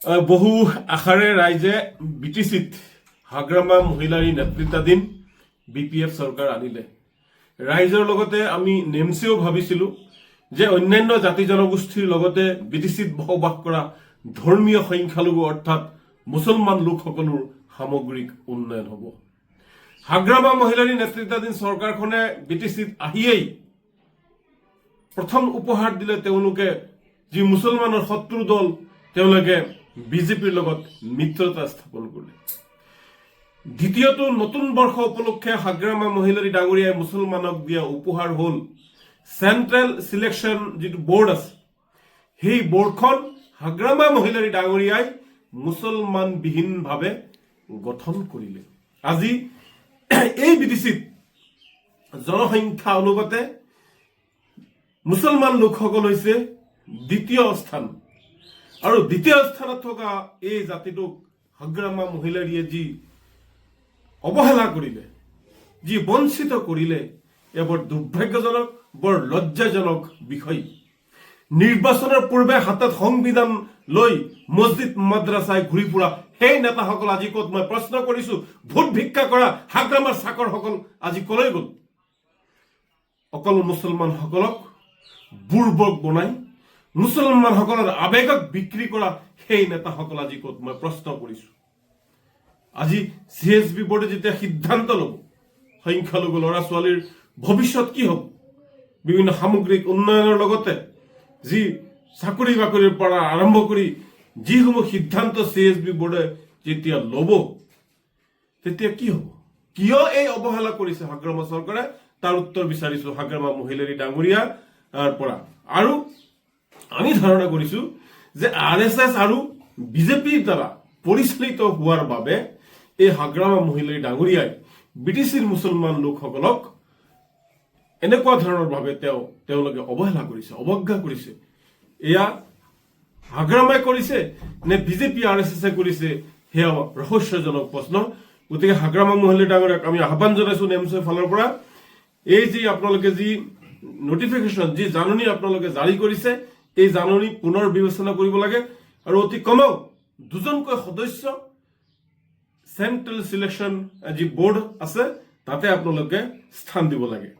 বহু আশাৰে ৰাইজে বিটিচিত হাগ্ৰামা মহিলাৰী নেতৃত্বাধীন বিপিএফ চৰকাৰ আনিলে। ৰাইজৰ লগতে আমি নেমছেও ভাবিছিলো যে অন্যান্য জাতি জনগোষ্ঠীৰ লগতে বিটিচিত বসবাস কৰা ধৰ্মীয় সংখ্যালঘু অৰ্থাৎ মুছলমান লোকসকলৰ সামগ্ৰিক উন্নয়ন হ'ব। হাগ্ৰামা মহিলাৰী নেতৃত্বাধীন চৰকাৰখনে বিটিচিত আহিয়েই প্ৰথম উপহাৰ দিলে তেওঁলোকে যি মুছলমানৰ শত্ৰু দল তেওঁলোকে বিজেপিৰ লগত মিত্ৰতা স্থাপন কৰিলে। দ্বিতীয়টো নতুন বৰ্ষ উপলক্ষে হাগ্ৰামা মহিলাৰী ডাঙৰীয়াই মুছলমানক দিয়া উপহাৰ হ'ল চেন্ট্ৰেল সিলেকশন যিটো বোৰ্ড আছে, সেই বোৰ্ডখন হাগ্ৰামা মহিলাৰী ডাঙৰীয়াই মুছলমানবিহীনভাৱে গঠন কৰিলে। আজি এই বিটিচিত জনসংখ্যা অনুপাতে মুছলমান লোকসকল হৈছে দ্বিতীয় স্থান, আৰু দ্বিতীয় স্থানত থকা এই জাতিটোক হাগ্ৰামা মহিলাৰীয়ে যি অৱহেলা কৰিলে, যি বঞ্চিত কৰিলে, এয়া বৰ দুৰ্ভাগ্যজনক, বৰ লজ্জাজনক বিষয়। নিৰ্বাচনৰ পূৰ্বে হাতত সংবিধান লৈ মছজিদ মাদ্ৰাছাই ঘূৰি ফুৰা সেই নেতাসকল আজি ক'ত? মই প্ৰশ্ন কৰিছো, ভোট ভিক্ষা কৰা হাগ্ৰামাৰ চাকৰসকল আজি কলৈ গ'ল? অকল মুছলমানসকলক বুৰ্বক বনাই মুছলমানসকলৰ আৱেগক বিক্ৰী কৰা সেই নেতাসকল আজি ক'ত? মই প্ৰশ্ন কৰিছো। আজি CSB বোৰ্ডে যেতিয়া সিদ্ধান্ত ল'ব সংখ্যালঘু ল'ৰা ছোৱালীৰ ভৱিষ্যত কি হ'ব, বিভিন্ন সামগ্ৰিক উন্নয়নৰ লগতে যি চাকৰি বাকৰিৰ পৰা আৰম্ভ কৰি যিসমূহ সিদ্ধান্ত CSB বোৰ্ডে যেতিয়া ল'ব, তেতিয়া কি হ'ব? কিয় এই অৱহেলা কৰিছে হাগ্ৰামা চৰকাৰে? তাৰ উত্তৰ বিচাৰিছো হাগ্ৰামা মহিলাৰী ডাঙৰীয়াৰ পৰা। আৰু আমি ধাৰণা কৰিছো যে RSS আৰু বিজেপিৰ দ্বাৰা পৰিচালিত হোৱাৰ বাবে এই হাগ্ৰামা মহিলাৰী ডাঙৰীয়াই বিটিচিৰ মুছলমান লোকসকলক এনেকুৱা ধৰণৰ ভাৱে তেওঁলোকে অৱহেলা কৰিছে, অৱজ্ঞা কৰিছে। এয়া হাগ্ৰামাই কৰিছে নে বিজেপি RSS কৰিছে, সেয়া ৰহস্যজনক প্ৰশ্ন। গতিকে হাগ্ৰামা মহিলাৰী ডাঙৰীয়াক আমি আহ্বান জনাইছো নেমছৰ ফালৰ পৰা, এই যি আপোনালোকে যি নটিফিকেশ্যন, যি জাননী আপোনালোকে জাৰি কৰিছে, এই জাননী পুনৰ বিবেচনা কৰিব লাগে আৰু অতি কমেও 2জনকৈ সদস্য চেন্ট্ৰেল সিলেকশন যি বোৰ্ড আছে তাতে আপোনালোকে স্থান দিব লাগে।